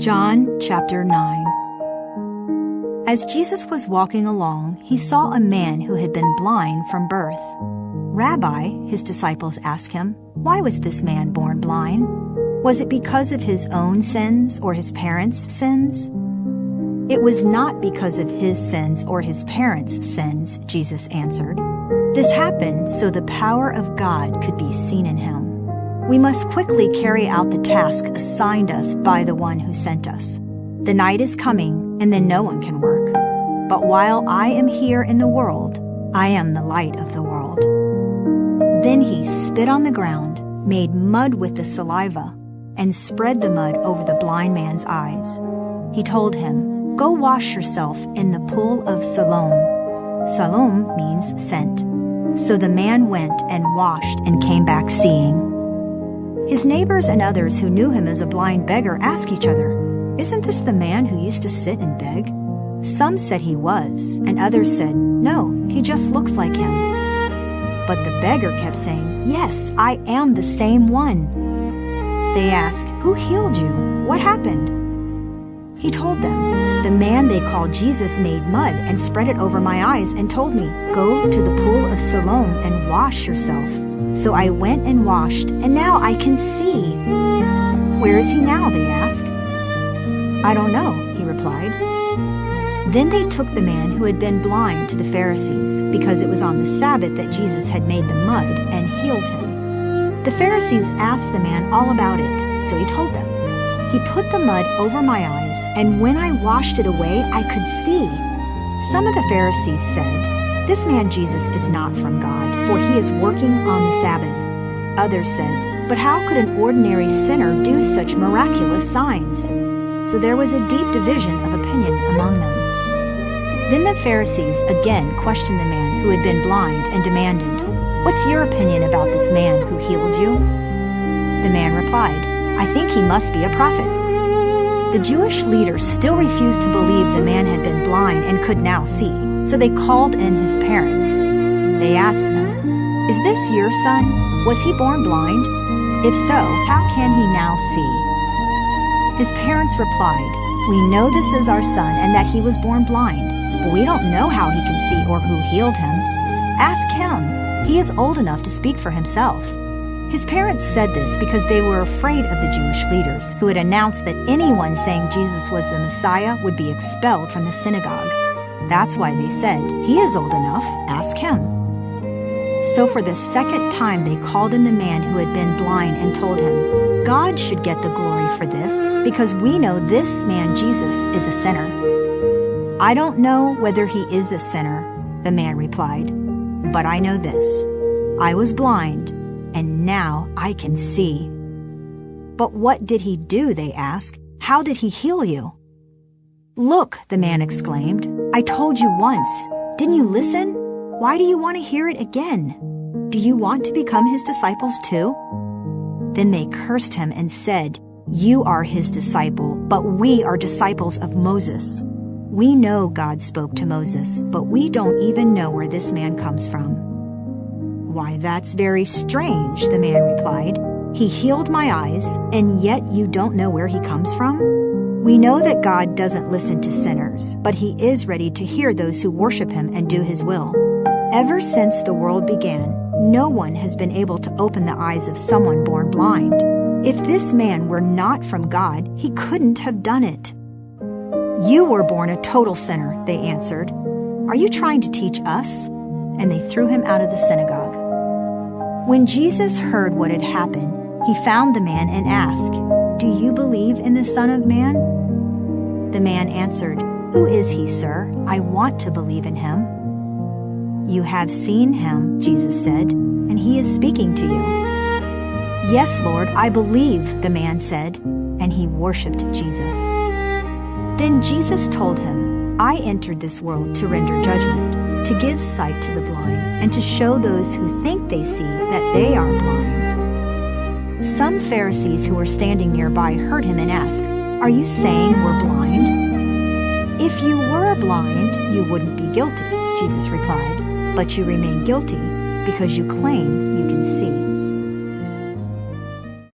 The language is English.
John chapter 9. As Jesus was walking along, he saw a man who had been blind from birth. "Rabbi," his disciples asked him, "why was this man born blind? Was it because of his own sins or his parents' sins?" "It was not because of his sins or his parents' sins," Jesus answered. "This happened so the power of God could be seen in him. We must quickly carry out the task assigned us by the one who sent us. The night is coming, and then no one can work. But while I am here in the world, I am the light of the world." Then he spit on the ground, made mud with the saliva, and spread the mud over the blind man's eyes. He told him, "Go wash yourself in the pool of Siloam." Siloam means sent. So the man went and washed and came back seeing. His neighbors and others who knew him as a blind beggar asked each other, "Isn't this the man who used to sit and beg?" Some said he was, and others said, "No, he just looks like him." But the beggar kept saying, "Yes, I am the same one." They asked, "Who healed you? What happened?" He told them, "The man they called Jesus made mud and spread it over my eyes and told me, 'Go to the pool of Siloam and wash yourself.' So I went and washed, and now I can see." "Where is he now?" they asked. "I don't know," he replied. Then they took the man who had been blind to the Pharisees, because it was on the Sabbath that Jesus had made the mud and healed him. The Pharisees asked the man all about it, so he told them, "He put the mud over my eyes, and when I washed it away, I could see." Some of the Pharisees said, "This man Jesus is not from God, for he is working on the Sabbath." Others said, "But how could an ordinary sinner do such miraculous signs?" So there was a deep division of opinion among them. Then the Pharisees again questioned the man who had been blind and demanded, "What's your opinion about this man who healed you?" The man replied, "I think he must be a prophet." The Jewish leaders still refused to believe the man had been blind and could now see, so they called in his parents. They asked them, "Is this your son? Was he born blind? If so, how can he now see?" His parents replied, "We know this is our son and that he was born blind, but we don't know how he can see or who healed him. Ask him. He is old enough to speak for himself." His parents said this because they were afraid of the Jewish leaders, who had announced that anyone saying Jesus was the Messiah would be expelled from the synagogue. That's why they said, "He is old enough, ask him." So for the second time they called in the man who had been blind and told him, "God should get the glory for this, because we know this man Jesus is a sinner." "I don't know whether he is a sinner," the man replied, "but I know this. I was blind, and now I can see." "But what did he do?" they asked. "How did he heal you?" "Look," the man exclaimed, "I told you once. Didn't you listen? Why do you want to hear it again? Do you want to become his disciples too?" Then they cursed him and said, "You are his disciple, but we are disciples of Moses. We know God spoke to Moses, but we don't even know where this man comes from." "Why, that's very strange," the man replied. "He healed my eyes, and yet you don't know where he comes from? We know that God doesn't listen to sinners, but he is ready to hear those who worship him and do his will. Ever since the world began, no one has been able to open the eyes of someone born blind. If this man were not from God, he couldn't have done it." "You were born a total sinner," they answered. "Are you trying to teach us?" And they threw him out of the synagogue. When Jesus heard what had happened, he found the man and asked, "Do you believe in the Son of Man?" The man answered, "Who is he, sir? I want to believe in him." "You have seen him," Jesus said, "and he is speaking to you." "Yes, Lord, I believe," the man said, and he worshipped Jesus. Then Jesus told him, "I entered this world to render judgment, to give sight to the blind, and to show those who think they see that they are blind." Some Pharisees who were standing nearby heard him and asked, "Are you saying we're blind?" "If you were blind, you wouldn't be guilty," Jesus replied. "But you remain guilty because you claim you can see."